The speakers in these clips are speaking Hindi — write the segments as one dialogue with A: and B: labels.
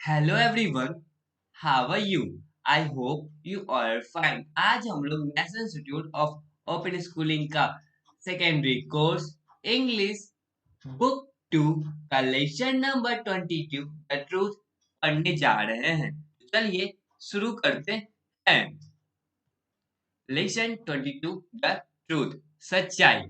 A: Hello everyone, how are you? I hope you are fine. आज हम लोग national institute of open schooling का सेकेंडरी कोर्स इंग्लिश बुक 2 का लेसन नंबर 22 द ट्रूथ पढ़ने जा रहे हैं। चलिए शुरू करते हैं। लेसन 22 द ट्रूथ, सच्चाई।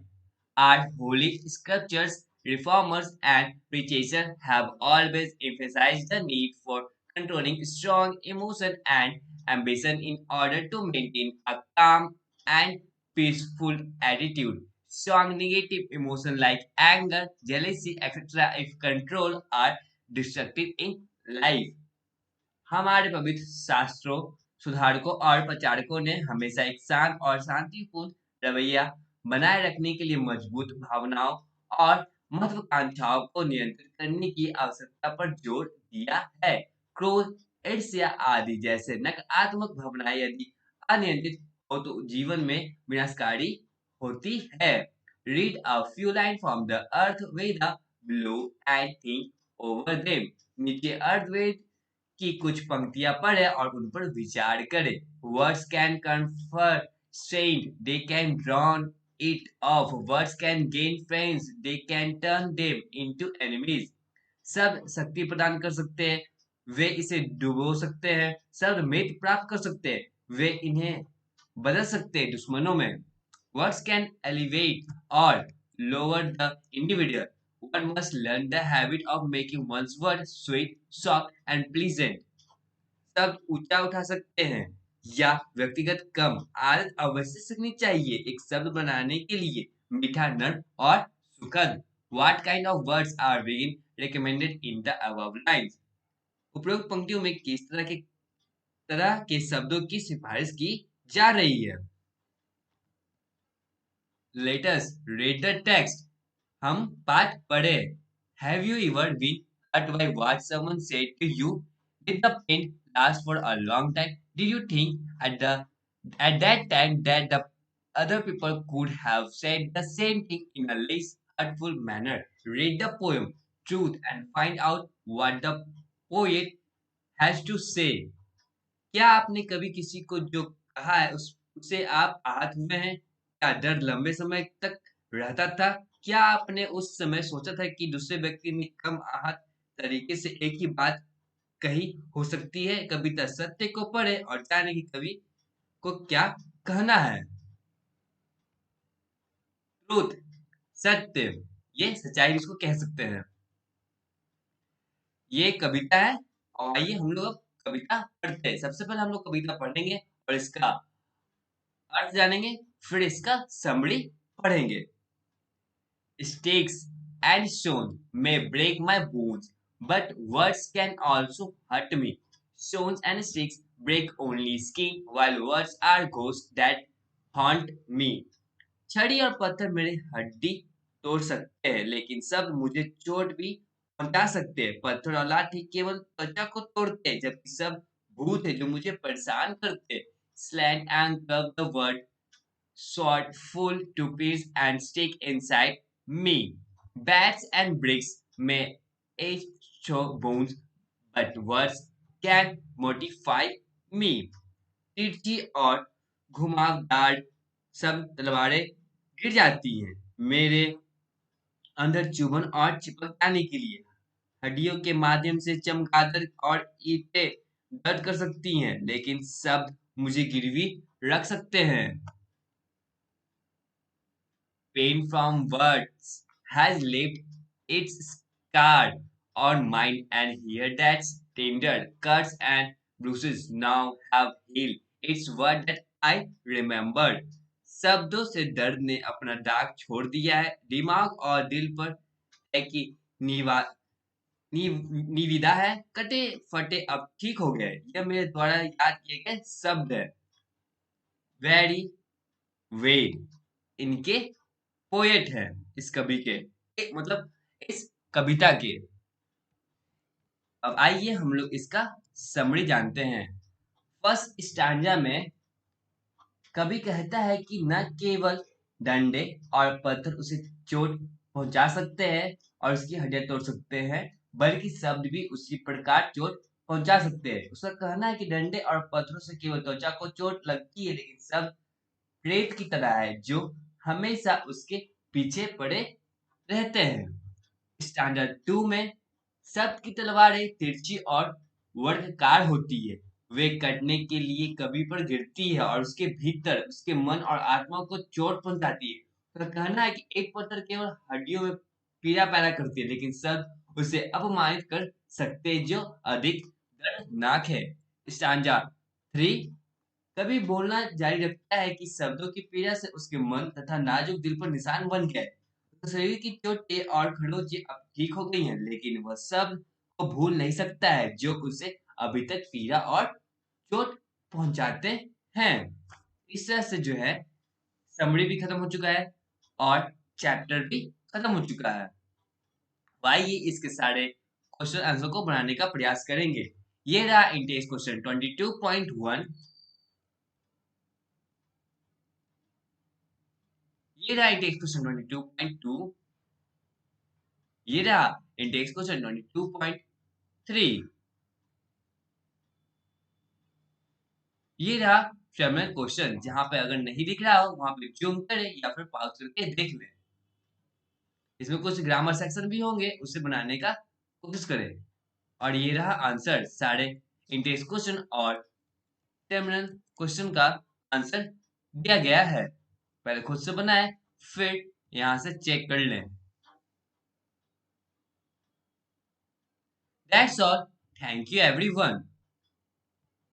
A: Our holy scriptures, reformers, and preachers have always emphasized the need for controlling strong emotion and ambition in order to maintain a calm and peaceful attitude. Strong negative emotions like anger, jealousy, etc., if controlled, are destructive in life. हमारे पवित्र शास्त्रों, सुधारकों और प्रचारकों ने हमेशा एक शांत और शांतिपूर्ण रवैया बनाए रखने के लिए मजबूत भावनाओं और महत्वाकांक्षाओं को नियंत्रित करने की आवश्यकता पर जोर दिया है। क्रोध, ईर्ष्या आदि जैसे नकारात्मक भावनाएं यदि अनियंत्रित हो तो जीवन में विनाशकारी होती है। Read a few line from the Atharvaveda below and think over them. नीचे अर्थवेद की कुछ पंक्तियां पढ़े और उन पर विचार करें। Words can confer strength, they can drown it off. Words can gain friends, they can turn them into enemies. शब्द शक्ति प्रदान कर सकते हैं, वे इसे डुबो सकते हैं। शब्द मित्र प्राप्त कर सकते हैं, वे इन्हें बदल सकते हैं दुश्मनों में। Words can elevate or lower the individual. One must learn the habit of making one's words sweet, soft, and pleasant. शब्द ऊंचा उठा सकते हैं या व्यक्तिगत कम आदत अवश्य सीखनी चाहिए एक शब्द बनाने के लिए मीठा, नर्म और सुखद। What kind of words are being recommended in the above lines? उपरोक्त पंक्तियों में किस तरह के शब्दों की सिफारिश की जा रही है? Let us read the text. हम पाठ पढ़े। Have you ever been hurt by what someone said to you? Did the pain last for a long time? Did you think at that time that the other people could have said the same thing in a less hurtful manner? Read the poem Truth and find out what the poet has to say. क्या आपने कभी किसी को जो कहा है उससे आप आहत हुए हैं? क्या दर्द लंबे समय तक रहता था? क्या आपने उस समय सोचा था कि दूसरे व्यक्ति ने कम आहत तरीके से एक ही बात कही हो सकती है? कविता सत्य को पढ़े और जाने कि कवि को क्या कहना है। ट्रूथ, सत्य, ये सच्चाई इसको कह सकते हैं। ये कविता है और आइए हम लोग अब कविता पढ़ते हैं। सबसे पहले हम लोग कविता पढ़ेंगे और इसका अर्थ जानेंगे, फिर इसका समरी पढ़ेंगे। Sticks and stone may break my bones, but words can also hurt me. Stones and sticks break only skin, while words are ghosts that haunt me. छड़ी और पत्थर मेरी हड्डी तोड़ सकते हैं, लेकिन शब्द मुझे चोट भी पहुंचा सकते हैं। पत्थर और लाठी केवल त्वचा को तोड़ते हैं, जबकि शब्द भूत है जो मुझे परेशान करते हैं। Slant and curve the word sword full to pierce and stick inside me. Bats and bricks may ache bones, but words can mortify me. तिरछी और घुमावदार शब्द तलवारें गिर जाती हैं मेरे अंदर चुभन और चिपक जाने के लिए। हड्डियों के माध्यम से चमगादड़ और ईंटें दर्द कर सकती हैं, लेकिन शब्द मुझे गिरवी रख सकते हैं। Pain from words has left its scar on mine, and here that's tender cuts and bruises now have healed. It's word that I remembered. शब्दों से दर्द ने अपना दाग छोड़ दिया है, दिमाग और दिल पर है कि निवा निविदा है, कटे फटे अब ठीक हो गए। यह मेरे द्वारा याद किए गए शब्द है। वेरी वेड इनके पोएट है, इस कवि के मतलब इस कविता के। अब आइए हम लोग इसका समरी जानते हैं। फर्स्ट स्टैंजा में कवि कहता है कि न केवल डंडे और पत्थर उसे चोट पहुंचा सकते हैं और उसकी हड्डियां तोड़ सकते हैं, बल्कि शब्द भी उसी प्रकार चोट पहुंचा सकते हैं। उसका कहना है कि डंडे और पत्थरों से केवल त्वचा को चोट लगती है, लेकिन सब प्रेत की तरह है जो हमेशा उसके पीछे पड़े रहते हैं। स्टैंडर्ड 2 में शब्द की तलवारें तिरछी और वर्गाकार होती है। वे कटने के लिए कभी पर गिरती है और उसके भीतर उसके मन और आत्मा को चोट पहुंचाती है। उसका कहना है कि एक पत्थर केवल हड्डियों में पीड़ा पैदा करती है, लेकिन शब्द उसे अपमानित कर सकते हैं जो अधिक दर्दनाक है। स्टैंजा 3 कभी बोलना जारी रखता है कि शब्दों की पीड़ा से उसके मन तथा नाजुक दिल पर निशान बन गए। उसके शरीर की चोटें और खरोंचें अब ठीक हो गई हैं, लेकिन वह शब्द को भूल नहीं सकता है जो उसे अभी तक पीड़ा और चोट पहुंचाते हैं। इस तरह से जो है समरी भी खत्म हो चुका है और चैप्टर भी खत्म हो चुका है। आइए इसके सारे क्वेश्चन आंसर को बनाने का प्रयास करेंगे। ये रहा इंटेक्स क्वेश्चन 22.1, ये रहा इंडेक्स क्वेश्चन 22.2, ये रहा इंडेक्स क्वेश्चन 22.3, ये रहा फेमिनिन क्वेश्चन। जहां पे अगर नहीं दिख रहा हो वहां पे जूम करें या फिर पॉज करके देख लें। इसमें कुछ ग्रामर सेक्शन भी होंगे, उसे बनाने का कोशिश करें। और ये रहा आंसर, सारे इंटेक्स क्वेश्चन और फेमिनिन क्वेश्चन का आंसर दिया गया है। पहले खुद से बनाएं, फिर यहां से चेक कर लें। That's all. Thank you everyone.